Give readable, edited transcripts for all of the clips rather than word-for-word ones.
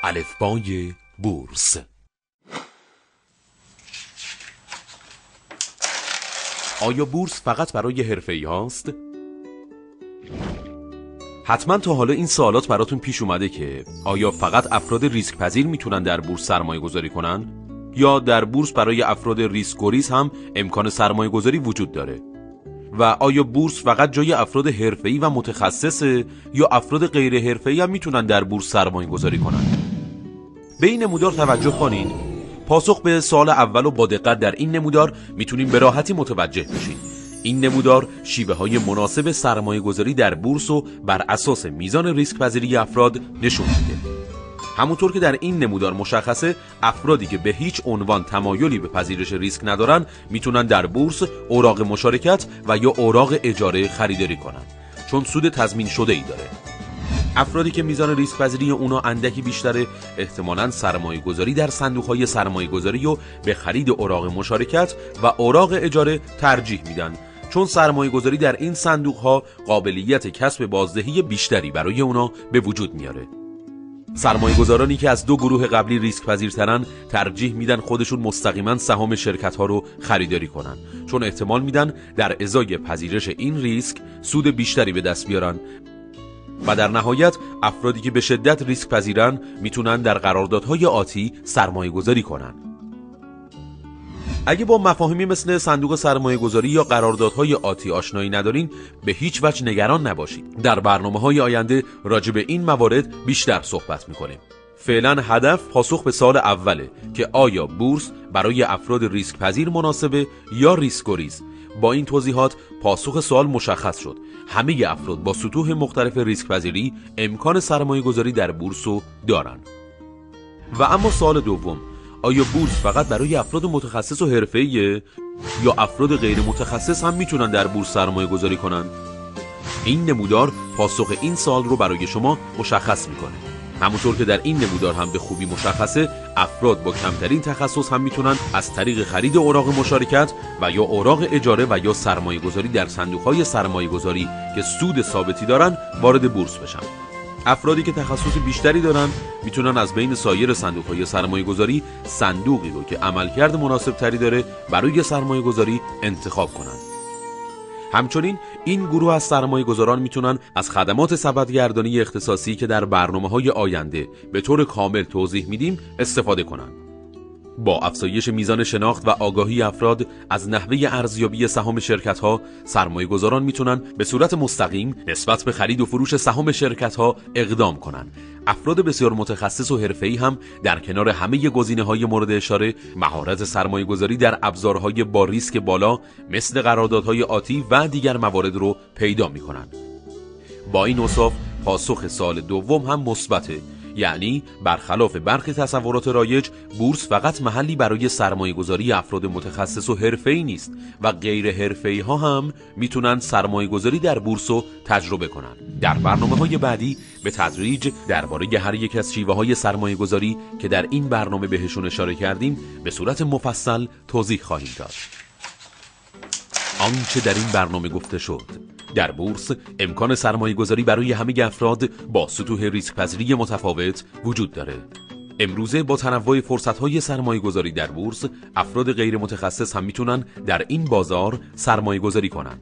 الفبای بورس. آیا بورس فقط برای حرفه‌ای هاست؟ حتما تا حالا این سوالات براتون پیش اومده که آیا فقط افراد ریسک پذیر میتونن در بورس سرمایه گذاری کنن؟ یا در بورس برای افراد ریسک گریز هم امکان سرمایه گذاری وجود داره؟ و آیا بورس فقط جای افراد حرفه‌ای و متخصصه یا افراد غیر حرفه‌ای هم میتونن در بورس سرمایه گذاری کنن؟ به این نمودار توجه کنین. پاسخ به سوال اول رو با دقت در این نمودار میتونیم به راحتی متوجه بشیم. این نمودار شیوه های مناسب سرمایه گذاری در بورس رو بر اساس میزان ریسک پذیری افراد نشون میده. همونطور که در این نمودار مشخصه، افرادی که به هیچ عنوان تمایلی به پذیرش ریسک ندارن میتونن در بورس اوراق مشارکت و یا اوراق اجاره خریداری کنن، چون سود تضمین شده ای داره. افرادی که میزان ریسک پذیری اونا اندکی بیشتره، احتمالاً سرمایه گذاری در صندوق های سرمایه گذاری رو به خرید اوراق مشارکت و اوراق اجاره ترجیح میدن، چون سرمایه گذاری در این صندوق ها قابلیت کسب بازدهی بیشتری برای اونا به وجود میاره. سرمایه گذارانی که از دو گروه قبلی ریسک پذیرترن ترجیح میدن خودشون مستقیما سهام شرکت ها رو خریداری کنن، چون احتمال میدن در ازای پذیرش این ریسک سود بیشتری به دست بیارن. و در نهایت افرادی که به شدت ریسک پذیرن میتونن در قراردادهای آتی سرمایه گذاری کنن. اگه با مفاهیمی مثل صندوق سرمایه گذاری یا قراردادهای آتی آشنایی ندارین، به هیچ وجه نگران نباشید. در برنامه‌های آینده راجع به این موارد بیشتر صحبت می‌کنیم. فعلا هدف پاسخ به سوال اوله که آیا بورس برای افراد ریسک پذیر مناسبه یا ریسک گریز. با این توضیحات پاسخ سوال مشخص شد. همه افراد با سطوح مختلف ریسک پذیری امکان سرمایه گذاری در بورس رو دارن. و اما سوال دوم، آیا بورس فقط برای افراد متخصص و حرفه‌ایه یا افراد غیر متخصص هم میتونن در بورس سرمایه گذاری کنن؟ این نمودار پاسخ این سوال رو برای شما مشخص میکنه. همونطور که در این نمودار هم به خوبی مشخصه، افراد با کمترین تخصص هم میتونن از طریق خرید اوراق مشارکت و یا اوراق اجاره و یا سرمایه گذاری در صندوق‌های سرمایه گذاری که سود ثابتی دارن وارد بورس بشن. افرادی که تخصص بیشتری دارن میتونن از بین سایر صندوق‌های سرمایه گذاری صندوقی رو که عملکرد مناسب تری داره برای سرمایه گذاری انتخاب کنن. همچنین این گروه از سرمایه گذاران میتونن از خدمات سبدگردانی اختصاصی که در برنامه‌های آینده به طور کامل توضیح میدیم استفاده کنن. با افزایش میزان شناخت و آگاهی افراد از نحوه ارزیابی سهام شرکت‌ها، سرمایه‌گذاران میتونن به صورت مستقیم نسبت به خرید و فروش سهام شرکت‌ها اقدام کنن. افراد بسیار متخصص و حرفه‌ای هم در کنار همه گزینه‌های مورد اشاره، مهارت سرمایه‌گذاری در ابزارهای با ریسک بالا مثل قراردادهای آتی و دیگر موارد رو پیدا می‌کنن. با این اوصاف پاسخ سوال دوم هم مثبته، یعنی برخلاف برخی تصورات رایج، بورس فقط محلی برای سرمایه گذاری افراد متخصص و حرفه‌ای نیست و غیر حرفه‌ای ها هم میتونن سرمایه گذاری در بورس رو تجربه کنن. در برنامه‌های بعدی به تدریج درباره هر یک از شیوه‌های سرمایه گذاری که در این برنامه بهشون اشاره کردیم به صورت مفصل توضیح خواهیم داد. آنچه در این برنامه گفته شد: در بورس امکان سرمایه گذاری برای همه افراد با سطوح ریسک پذیری متفاوت وجود داره. امروزه با تنوع فرصت‌های سرمایه گذاری در بورس، افراد غیر متخصص هم میتونن در این بازار سرمایه گذاری کنن.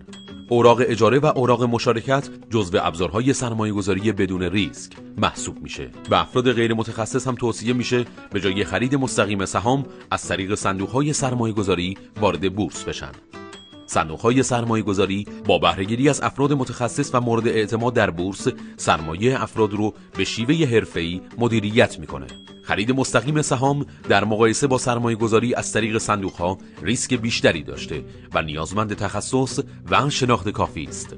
اوراق اجاره و اوراق مشارکت جزو ابزارهای سرمایه گذاری بدون ریسک محسوب میشه و افراد غیر متخصص هم توصیه میشه به جای خرید مستقیم سهام از طریق صندوق‌های سرمایه گذاری وارد بورس بشن. صندوق‌های سرمایه گذاری با بهره‌گیری از افراد متخصص و مورد اعتماد در بورس، سرمایه افراد رو به شیوه حرفه‌ای مدیریت میکنه. خرید مستقیم سهام در مقایسه با سرمایه گذاری از طریق صندوق‌ها ریسک بیشتری داشته و نیازمند تخصص و شناخت کافی است.